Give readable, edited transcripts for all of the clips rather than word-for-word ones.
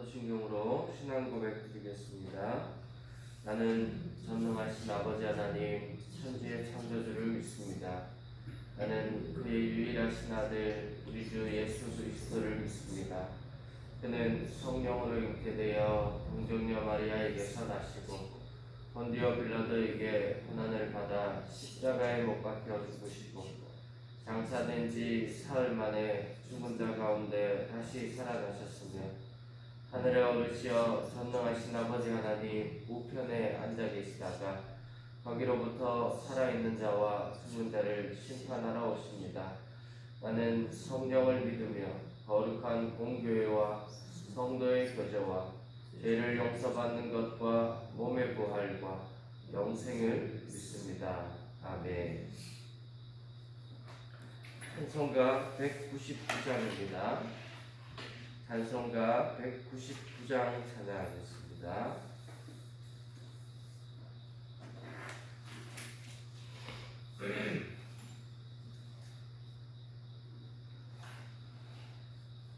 사도신경으로 신앙 고백 드리겠습니다. 나는 전능하신 아버지 하나님 천지의 창조주를 믿습니다. 나는 그의 유일하신 아들 우리 주 예수 그리스도를 믿습니다. 그는 성령으로 잉태되어 동정녀 마리아에게서 나시고 본디오 빌라도에게 고난을 받아 십자가에 못 박혀 죽으시고 장사된 지 사흘 만에 죽은 자 가운데 다시 살아나셨으며 하늘에 오르시어 전능하신 아버지 하나님 우편에 앉아 계시다가 거기로부터 살아있는 자와 죽은 자를 심판하러 오십니다. 나는 성령을 믿으며 거룩한 공교회와 성도의 교제와 죄를 용서받는 것과 몸의 부활과 영생을 믿습니다. 아멘. 찬송가 199장입니다. 찬송가 199장 찬양하겠습니다.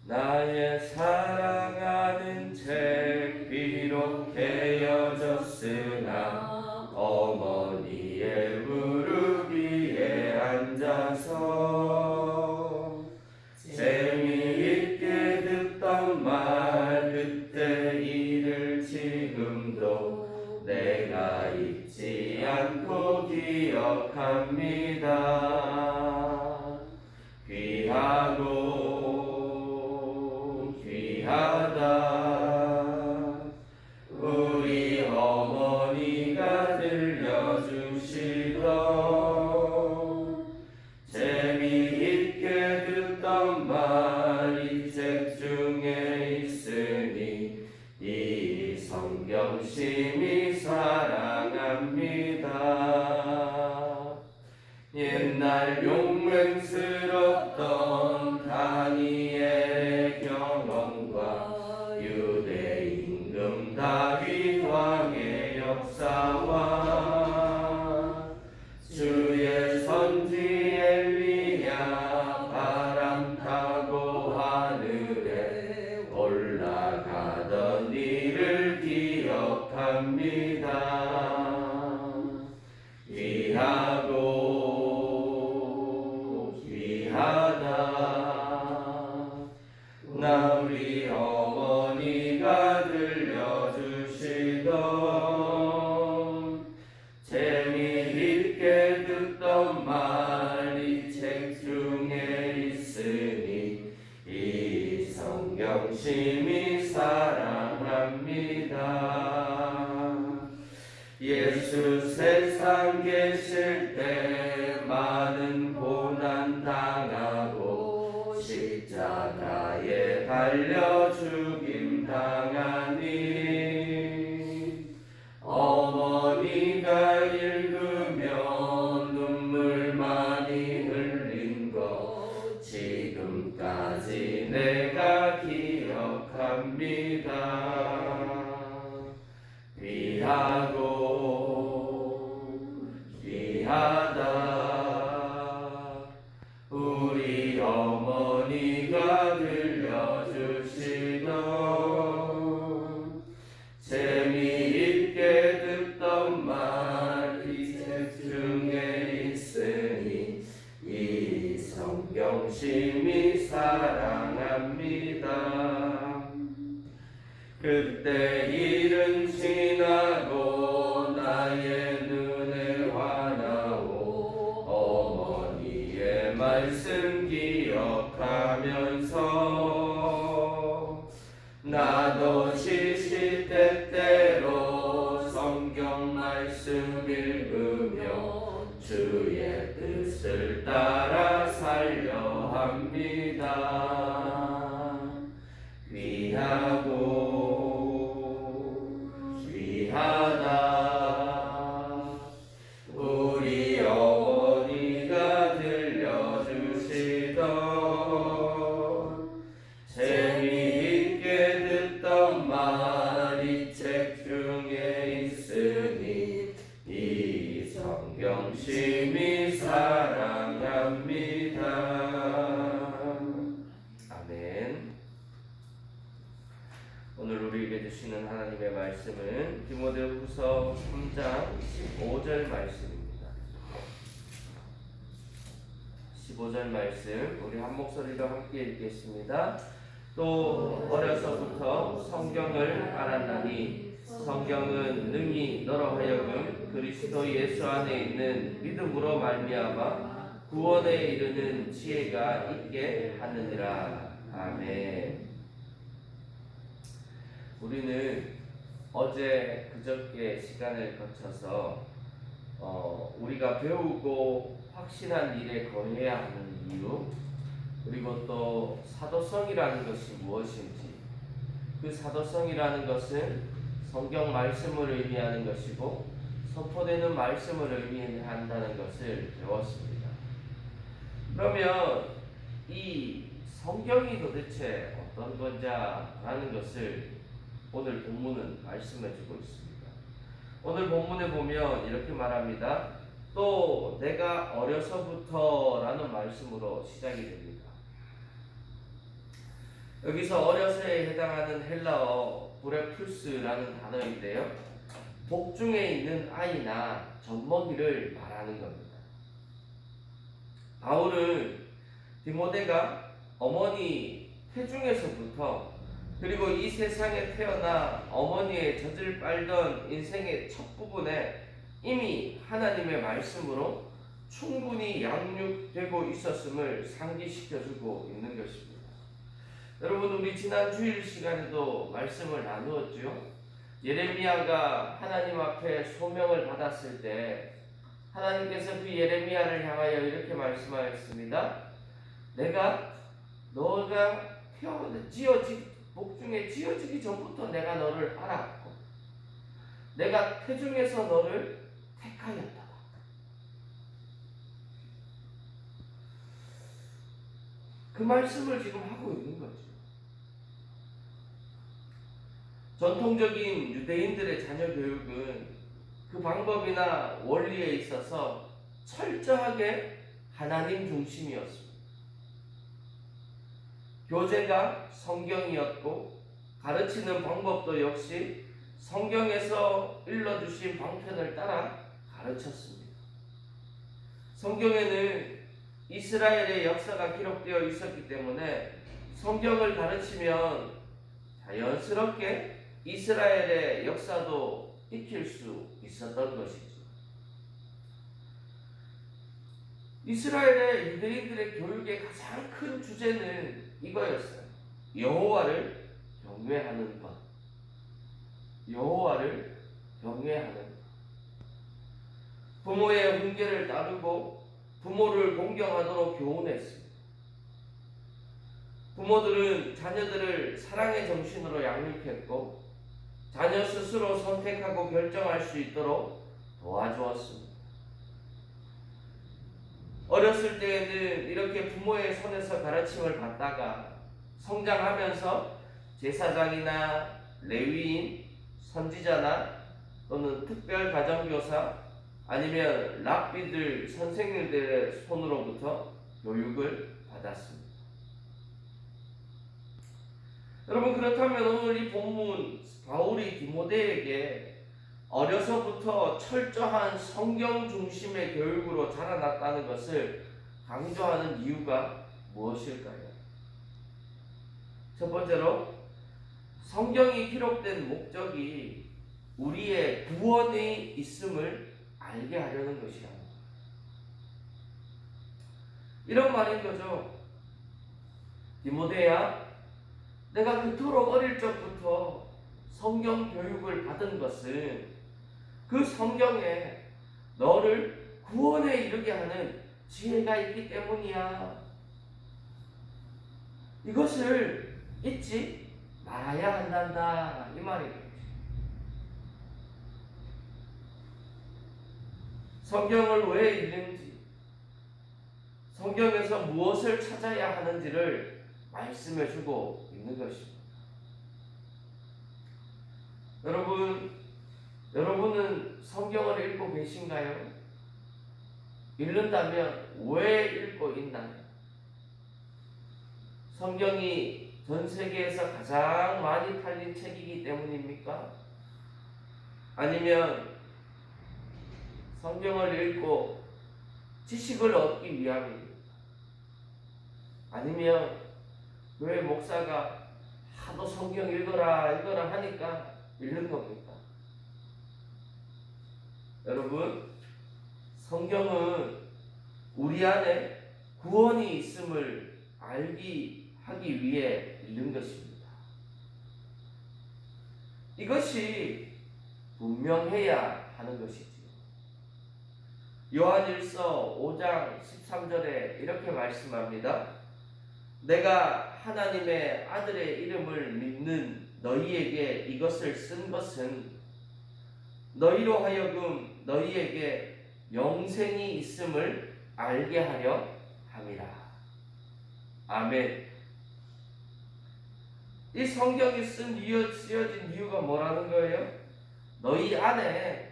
나의 사랑하는 책 비록 헤어졌으나 어머니의 무릎 위에 앉아서 재미있게 듣던 말 그때 일을 지금도 내가 잊지 않고 기억합니다. 귀하고 귀하다 우리 어머니가 들려주시던 재미있게 듣던 말이 책 중에 있으니 이 성경 심히 사랑합니다. 옛날 용맹스럽던 다니엘의 경험과 유대 임금 다윗 왕의 역사와 주의 선지 엘리야 바람 타고 하늘에 올라가던 일을 기억합니다. 귀하고 귀하다 나 우리 어머니가 들려주시던 재미있게 듣던 말이 책 중에 있으니 이 성경 심히 사랑합니다. 예수 세상 계실 때 많은 고난 당하고 십자가에 달려 죽임 당하니 어머니가 읽으며 눈물 많이 흘린 거 지금까지 내가 기억합니다. 귀하고 귀하다 우리 어머니가 들려주시던 재미있게 듣던 말이 책 중에 있으니 이 성경 심히 사랑합니다. 그때 일은 지나고 나의 눈에 환하오 어머니의 말씀 기억하면서 나도 시시때때로 성경 말씀 읽으며 주의 뜻을 따라 살려 합니다. 귀하고 귀하다 우리 어머니가 들려주시던 재미있게 듣던 말이 책 중에 있으니 이 성경 심히 사랑합니다. 아멘. 오늘 말씀은 디모데후서 3장 15절 말씀입니다. 15절 말씀 우리 한 목소리로 함께 읽겠습니다. 또 어려서부터 성경을 알았나니 성경은 능히 너로 하여금 그리스도 예수 안에 있는 믿음으로 말미암아 구원에 이르는 지혜가 있게 하느니라. 아멘. 우리는 어제 그저께 시간을 거쳐서 우리가 배우고 확신한 일에 거해야 하는 이유, 그리고 또 사도성이라는 것이 무엇인지, 그 사도성이라는 것은 성경 말씀을 의미하는 것이고 선포되는 말씀을 의미한다는 것을 배웠습니다. 그러면 이 성경이 도대체 어떤 거냐라는 것을 오늘 본문은 말씀해주고 있습니다. 오늘 본문에 보면 이렇게 말합니다. 또 내가 어려서부터라는 말씀으로 시작이 됩니다. 여기서 어려서에 해당하는 헬라어 브레풀스라는 단어인데요, 복중에 있는 아이나 젖먹이를 말하는 겁니다. 바울은 디모데가 어머니 태중에서부터 그리고 이 세상에 태어나 어머니의 젖을 빨던 인생의 첫 부분에 이미 하나님의 말씀으로 충분히 양육되고 있었음을 상기시켜주고 있는 것입니다. 여러분, 우리 지난 주일 시간에도 말씀을 나누었죠. 예레미야가 하나님 앞에 소명을 받았을 때 하나님께서 그 예레미야를 향하여 이렇게 말씀하였습니다. 너가 복중에 지어지기 전부터 내가 너를 알았고 내가 태중에서 너를 택하였다. 그 말씀을 지금 하고 있는 거죠. 전통적인 유대인들의 자녀 교육은 그 방법이나 원리에 있어서 철저하게 하나님 중심이었습니다. 교재가 성경이었고 가르치는 방법도 역시 성경에서 일러주신 방편을 따라 가르쳤습니다. 성경에는 이스라엘의 역사가 기록되어 있었기 때문에 성경을 가르치면 자연스럽게 이스라엘의 역사도 익힐 수 있었던 것이죠. 이스라엘의 유대인들의 교육의 가장 큰 주제는 이거였어요. 여호와를 경외하는 것. 여호와를 경외하는 것. 부모의 훈계를 따르고 부모를 공경하도록 교훈했습니다. 부모들은 자녀들을 사랑의 정신으로 양육했고 자녀 스스로 선택하고 결정할 수 있도록 도와주었습니다. 어렸을 때에는 이렇게 부모의 손에서 가르침을 받다가 성장하면서 제사장이나 레위인, 선지자나 또는 특별 가정교사 아니면 랍비들, 선생님들의 손으로부터 교육을 받았습니다. 여러분, 그렇다면 오늘 이 본문 바울이 디모데에게 어려서부터 철저한 성경 중심의 교육으로 자라났다는 것을 강조하는 이유가 무엇일까요? 첫 번째로, 성경이 기록된 목적이 우리의 구원이 있음을 알게 하려는 것이야. 이런 말인 거죠. 디모데야, 내가 그토록 어릴 적부터 성경 교육을 받은 것은 그 성경에 너를 구원에 이르게 하는 지혜가 있기 때문이야. 이것을 잊지 말아야 한단다, 이 말이에요. 성경을 왜 읽는지, 성경에서 무엇을 찾아야 하는지를 말씀해주고 있는 것입니다. 여러분은 성경을 읽고 계신가요? 읽는다면 왜 읽고 있나요? 성경이 전 세계에서 가장 많이 팔린 책이기 때문입니까? 아니면 성경을 읽고 지식을 얻기 위함입니까? 아니면 교회 목사가 하도 성경 읽어라 하니까 읽는 겁니까? 여러분, 성경은 우리 안에 구원이 있음을 하기 위해 읽는 것입니다. 이것이 분명해야 하는 것이지요. 요한일서 5장 13절에 이렇게 말씀합니다. 내가 하나님의 아들의 이름을 믿는 너희에게 이것을 쓴 것은 너희로 하여금 너희에게 영생이 있음을 알게 하려 함이라. 아멘. 이 성경이 쓰여진 이유가 뭐라는 거예요? 너희 안에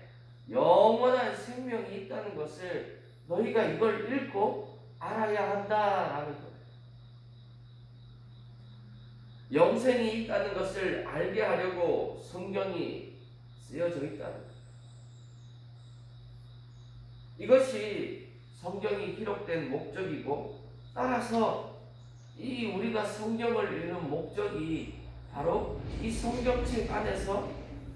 영원한 생명이 있다는 것을 너희가 이걸 읽고 알아야 한다라는 거예요. 영생이 있다는 것을 알게 하려고 성경이 쓰여져 있다는 거예요. 이것이 성경이 기록된 목적이고, 따라서 이 우리가 성경을 읽는 목적이 바로 이 성경책 안에서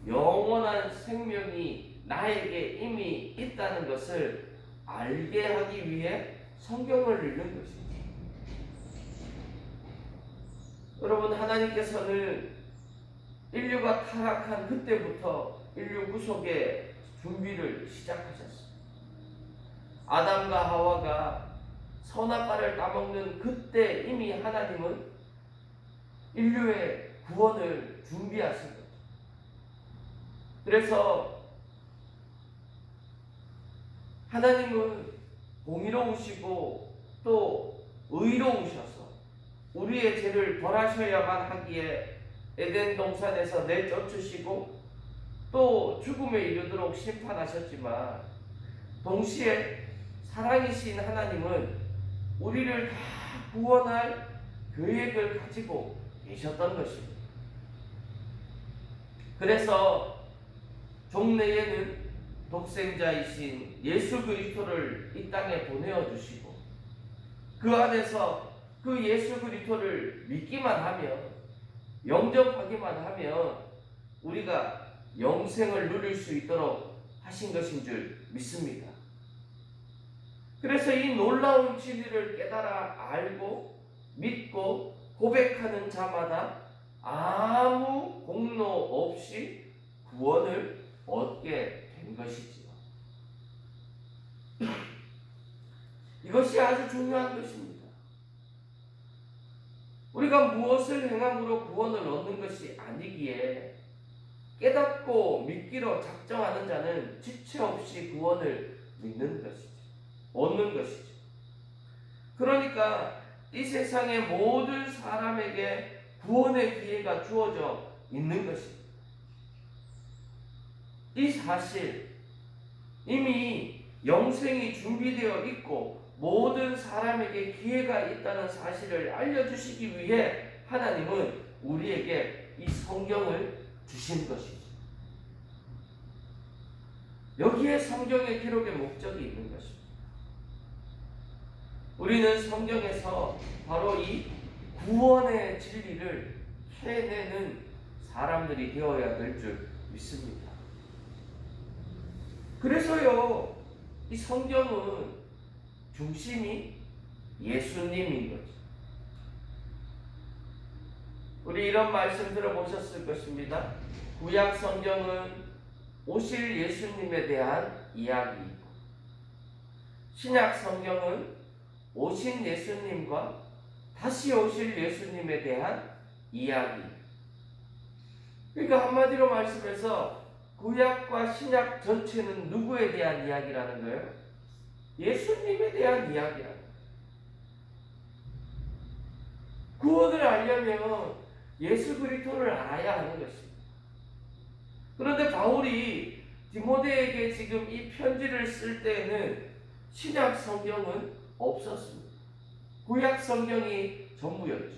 영원한 생명이 나에게 이미 있다는 것을 알게 하기 위해 성경을 읽는 것입니다. 여러분, 하나님께서는 인류가 타락한 그때부터 인류 구속의 준비를 시작하셨습니다. 아담과 하와가 선악과를 따먹는 그때 이미 하나님은 인류의 구원을 준비하신 거죠. 그래서 하나님은 공의로우시고 또 의로우셔서 우리의 죄를 벌하셔야만 하기에 에덴 동산에서 내쫓으시고 또 죽음에 이르도록 심판하셨지만, 동시에 사랑이신 하나님은 우리를 다 구원할 계획을 가지고 계셨던 것입니다. 그래서 종래에는 독생자이신 예수 그리스도를 이 땅에 보내어 주시고, 그 안에서 그 예수 그리스도를 믿기만 하면, 영접하기만 하면 우리가 영생을 누릴 수 있도록 하신 것인 줄 믿습니다. 그래서 이 놀라운 진리를 깨달아 알고 믿고 고백하는 자마다 아무 공로 없이 구원을 얻게 된 것이지요. 이것이 아주 중요한 것입니다. 우리가 무엇을 행함으로 구원을 얻는 것이 아니기에 깨닫고 믿기로 작정하는 자는 지체 없이 구원을 믿는 것이죠. 얻는 것이죠. 그러니까 이 세상의 모든 사람에게 구원의 기회가 주어져 있는 것입니다. 이 사실, 이미 영생이 준비되어 있고 모든 사람에게 기회가 있다는 사실을 알려주시기 위해 하나님은 우리에게 이 성경을 주신 것이죠. 여기에 성경의 기록의 목적이 있는 것입니다. 우리는 성경에서 바로 이 구원의 진리를 해내는 사람들이 되어야 될 줄 믿습니다. 그래서요, 이 성경은 중심이 예수님인 거죠. 우리 이런 말씀 들어보셨을 것입니다. 구약 성경은 오실 예수님에 대한 이야기이고, 신약 성경은 오신 예수님과 다시 오실 예수님에 대한 이야기. 그러니까 한마디로 말씀해서 구약과 신약 전체는 누구에 대한 이야기라는 거예요? 예수님에 대한 이야기라는 거예요. 구원을 알려면 예수 그리스도를 알아야 하는 것입니다. 그런데 바울이 디모데에게 지금 이 편지를 쓸 때에는 신약 성경은 없었습니다. 구약 성경이 전부였죠.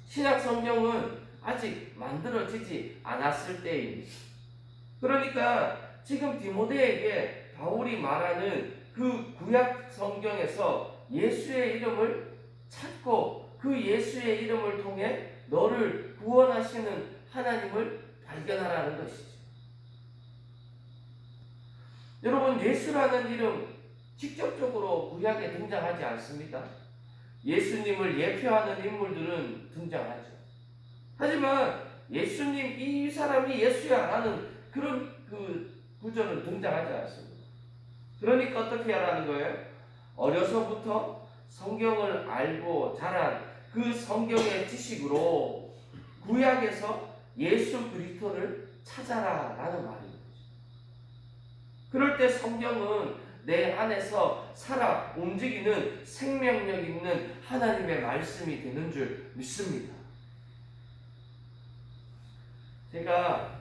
신약 성경은 아직 만들어지지 않았을 때입니다. 그러니까 지금 디모데에게 바울이 말하는 그 구약 성경에서 예수의 이름을 찾고 그 예수의 이름을 통해 너를 구원하시는 하나님을 발견하라는 것이죠. 여러분, 예수라는 이름 직접적으로 구약에 등장하지 않습니다. 예수님을 예표하는 인물들은 등장하죠. 하지만 예수님, 이 사람이 예수야 라는 그런 그 구절은 등장하지 않습니다. 그러니까 어떻게 하라는 거예요? 어려서부터 성경을 알고 자란 그 성경의 지식으로 구약에서 예수 그리스도를 찾아라 라는 말입니다. 그럴 때 성경은 내 안에서 살아 움직이는 생명력 있는 하나님의 말씀이 되는 줄 믿습니다. 제가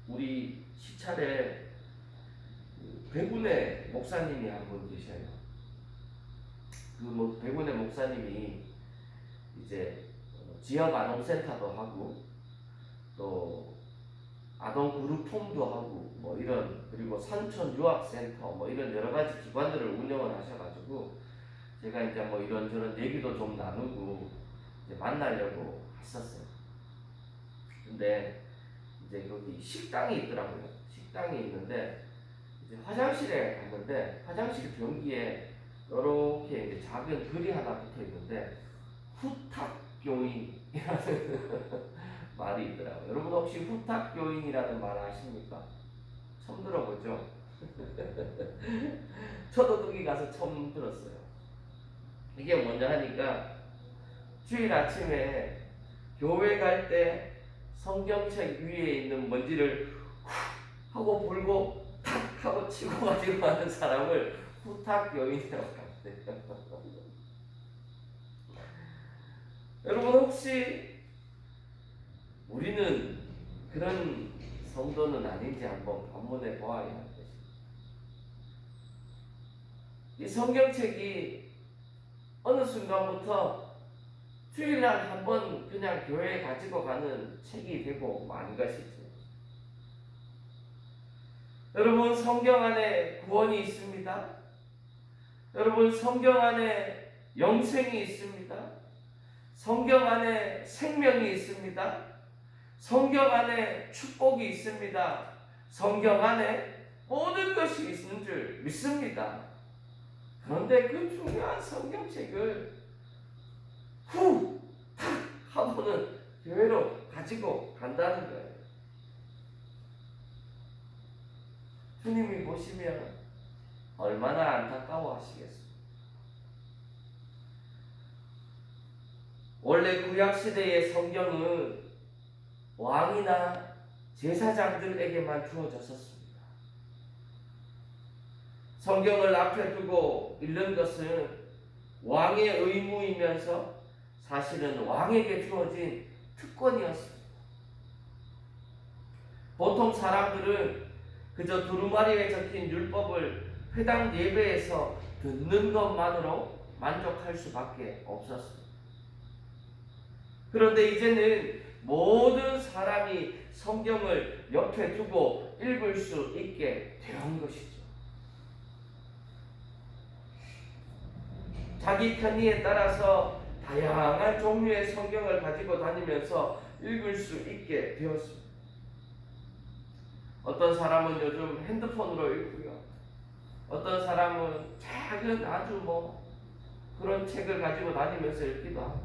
우리 시찰에 백운의 목사님이 한 분 계셔요. 백운의 목사님이 이제 지역 아동센터도 하고 또 아동 그룹홈도 하고 그리고 산촌 유학센터 이런 여러 가지 기관들을 운영을 하셔가지고 제가 이제 이런저런 얘기도 좀 나누고 이제 만나려고 했었어요. 근데 이제 거기 식당이 있더라고요. 식당이 있는데 이제 화장실에 갔는데 화장실 변기에 이렇게 이제 작은 글이 하나 붙어 있는데 후탁교인이라는 말이 있더라고요. 여러분 혹시 후탁교인이라는 말 아십니까? 처음 들어보죠? 저도 거기 가서 처음 들었어요. 이게 뭐냐 하니까 주일 아침에 교회 갈 때 성경책 위에 있는 먼지를 후 하고 불고 탁 하고 치고 가지고 하는 사람을 후탁교인이라고 합니다. 여러분 혹시 우리는 그런 성도는 아닌지 한번 반문해 보아야 할 것입니다. 이 성경책이 어느 순간부터 주일날 한번 그냥 교회에 가지고 가는 책이 되고 만 것이죠. 여러분 성경 안에 구원이 있습니다. 여러분 성경 안에 영생이 있습니다. 성경 안에 생명이 있습니다. 성경 안에 축복이 있습니다. 성경 안에 모든 것이 있는 줄 믿습니다. 그런데 그 중요한 성경책을 후! 탁! 하고는 교회로 가지고 간다는 거예요. 주님이 보시면 얼마나 안타까워 하시겠습니까? 원래 구약시대의 성경은 왕이나 제사장들에게만 주어졌었습니다. 성경을 앞에 두고 읽는 것은 왕의 의무이면서 사실은 왕에게 주어진 특권이었습니다. 보통 사람들은 그저 두루마리에 적힌 율법을 회당 예배에서 듣는 것만으로 만족할 수밖에 없었습니다. 그런데 이제는 모든 사람이 성경을 옆에 두고 읽을 수 있게 된 것이죠. 자기 편의에 따라서 다양한 종류의 성경을 가지고 다니면서 읽을 수 있게 되었습니다. 어떤 사람은 요즘 핸드폰으로 읽고요. 어떤 사람은 작은 아주 그런 책을 가지고 다니면서 읽기도 하고,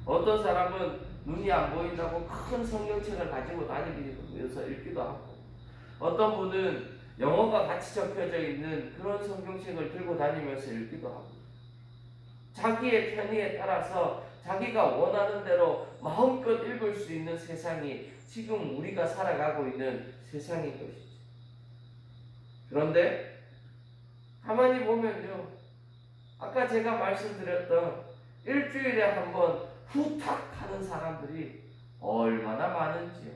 어떤 사람은 눈이 안 보인다고 큰 성경책을 가지고 다니면서 읽기도 하고, 어떤 분은 영어가 같이 적혀져 있는 그런 성경책을 들고 다니면서 읽기도 하고, 자기의 편의에 따라서 자기가 원하는 대로 마음껏 읽을 수 있는 세상이 지금 우리가 살아가고 있는 세상인 것이죠. 그런데 가만히 보면요, 아까 제가 말씀드렸던 일주일에 한 번 후탁 하는 사람들이 얼마나 많은지요.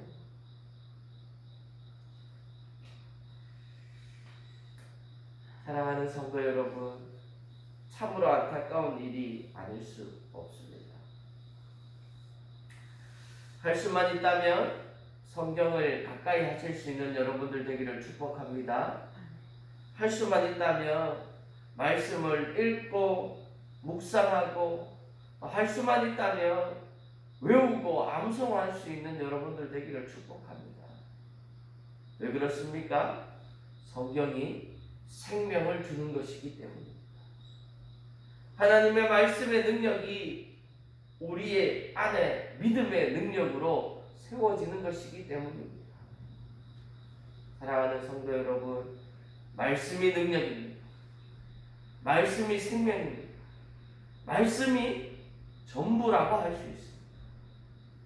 사랑하는 성도 여러분, 참으로 안타까운 일이 아닐 수 없습니다. 할 수만 있다면 성경을 가까이 하실 수 있는 여러분들 되기를 축복합니다. 할 수만 있다면 말씀을 읽고 묵상하고, 할 수만 있다면 외우고 암송할 수 있는 여러분들 되기를 축복합니다. 왜 그렇습니까? 성경이 생명을 주는 것이기 때문입니다. 하나님의 말씀의 능력이 우리의 안에 믿음의 능력으로 세워지는 것이기 때문입니다. 사랑하는 성도 여러분, 말씀이 능력입니다. 말씀이 생명입니다. 말씀이 전부라고 할 수 있습니다.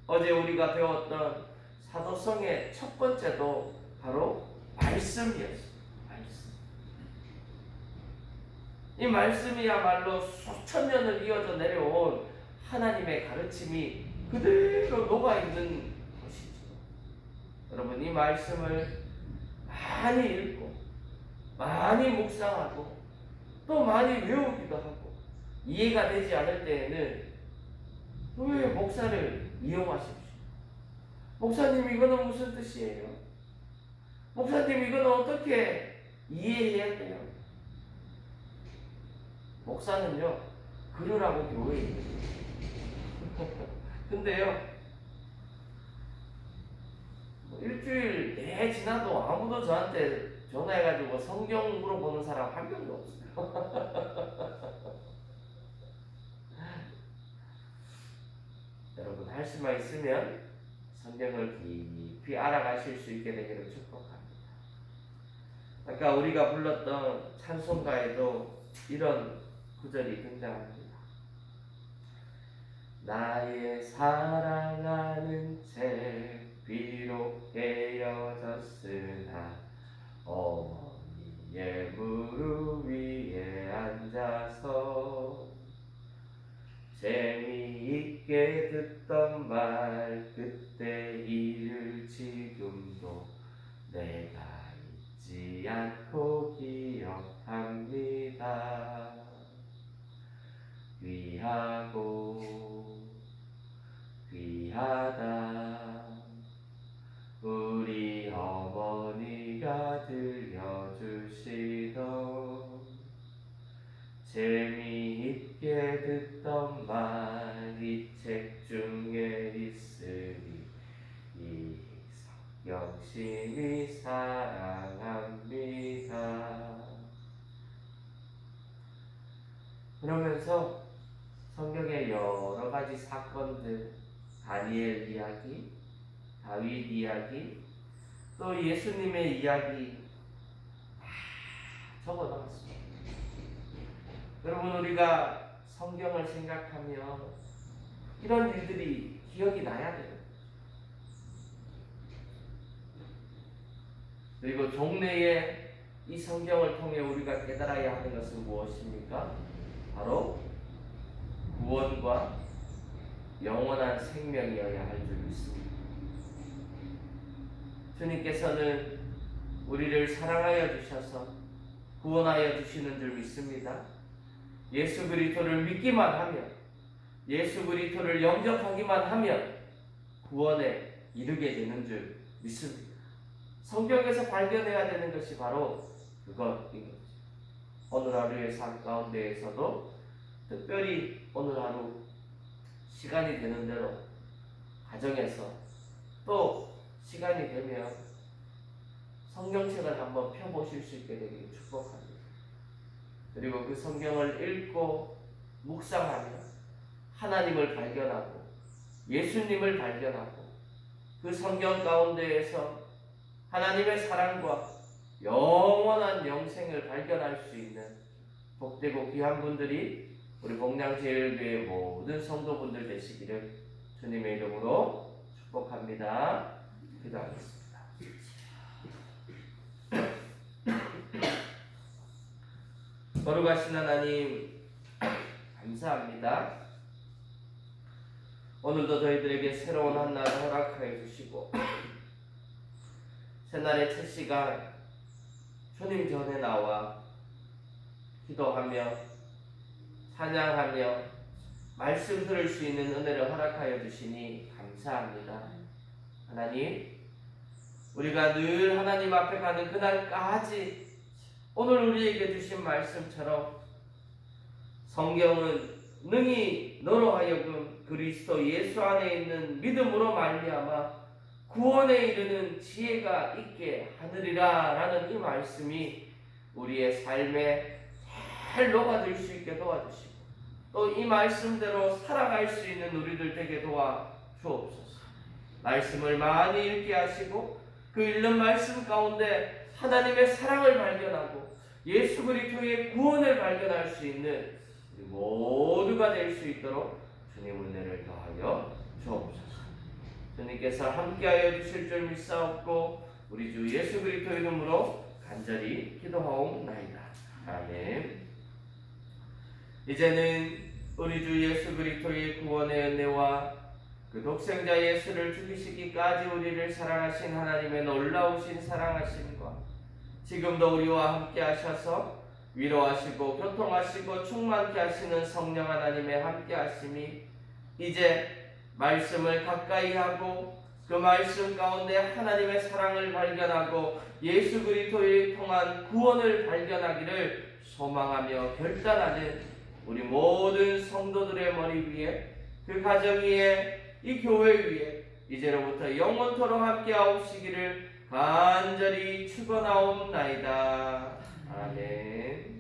어제 우리가 배웠던 사도성의 첫 번째도 바로 말씀이었습니다. 말씀. 이 말씀이야말로 수천 년을 이어져 내려온 하나님의 가르침이 그대로 녹아있는 것이죠. 여러분, 이 말씀을 많이 읽고 많이 묵상하고 또 많이 외우기도 하고 이해가 되지 않을 때에는 왜 목사를 이용하십시오. 목사님, 이거는 무슨 뜻이에요? 목사님, 이거는 어떻게 이해해야 돼요? 목사는요, 그러라고 교회에 있는 근데요, 일주일 내 지나도 아무도 저한테 전화해가지고 성경 물어보는 사람 한 명도 없어요. 여러분, 할 수만 있으면 성경을 깊이 알아가실 수 있게 되기를 축복합니다. 아까 우리가 불렀던 찬송가에도 이런 구절이 등장합니다. 나의 사랑하는 채 비록 헤어졌으나 어머니의 무릎 위에 앉아서 재미있게 듣던 말 그때 일을 지금도 내가 잊지 않고 기억합니다. 귀하고 귀하다 우리 어머니가 들려주시던 재미있게 듣던 말 이 책 중에 있으니 이 성경심이 사랑합니다. 그러면서 성경의 여러 가지 사건들, 다니엘 이야기, 다윗 이야기, 또 예수님의 이야기 다 적어놨습니다. 여러분, 우리가 성경을 생각하면 이런 일들이 기억이 나야 돼요. 그리고 종래에 이 성경을 통해 우리가 깨달아야 하는 것은 무엇입니까? 바로 구원과 영원한 생명이어야 할 줄 믿습니다. 주님께서는 우리를 사랑하여 주셔서 구원하여 주시는 줄 믿습니다. 예수 그리스도를 믿기만 하면, 예수 그리스도를 영접하기만 하면 구원에 이르게 되는 줄 믿습니다. 성경에서 발견해야 되는 것이 바로 그것인 거죠. 오늘 하루의 삶 가운데에서도 특별히 오늘 하루 시간이 되는 대로 가정에서 또 시간이 되면 성경책을 한번 펴보실 수 있게 되기를 축복합니다. 그리고 그 성경을 읽고 묵상하며 하나님을 발견하고 예수님을 발견하고 그 성경 가운데에서 하나님의 사랑과 영원한 영생을 발견할 수 있는 복되고 귀한 분들이 우리 복량제일교회 모든 성도분들 되시기를 주님의 이름으로 축복합니다. 기도하겠습니다. 거룩하신 하나님, 감사합니다. 오늘도 저희들에게 새로운 한 날을 허락하여 주시고 새날의 첫 시간 주님 전에 나와 기도하며 찬양하며 말씀 들을 수 있는 은혜를 허락하여 주시니 감사합니다. 하나님, 우리가 늘 하나님 앞에 가는 그날까지 오늘 우리에게 주신 말씀처럼 성경은 능히 너로 하여금 그리스도 예수 안에 있는 믿음으로 말미암아 구원에 이르는 지혜가 있게 하느리라 라는 이 말씀이 우리의 삶에 잘 녹아들 수 있게 도와주시고 또 이 말씀대로 살아갈 수 있는 우리들 되게 도와주옵소서. 말씀을 많이 읽게 하시고 그 읽는 말씀 가운데 하나님의 사랑을 발견하고 예수 그리스도의 구원을 발견할 수 있는 우리 모두가 될 수 있도록 주님 은혜를 더하여 주옵소서. 주님께서 함께하여 주실 줄 믿사옵고 우리 주 예수 그리스도 이름으로 간절히 기도하옵나이다. 아멘. 이제는 우리 주 예수 그리스도의 구원의 은혜와 그 독생자 예수를 죽이시기까지 우리를 사랑하신 하나님의 놀라우신 사랑하심과 지금도 우리와 함께 하셔서 위로하시고 교통하시고 충만케 하시는 성령 하나님의 함께 하심이 이제 말씀을 가까이 하고 그 말씀 가운데 하나님의 사랑을 발견하고 예수 그리스도에 통한 구원을 발견하기를 소망하며 결단하는 우리 모든 성도들의 머리 위에 그 가정 위에 이 교회 위에 이제로부터 영원토록 함께 하옵시기를 간절히 축원하옵나이다. 아멘.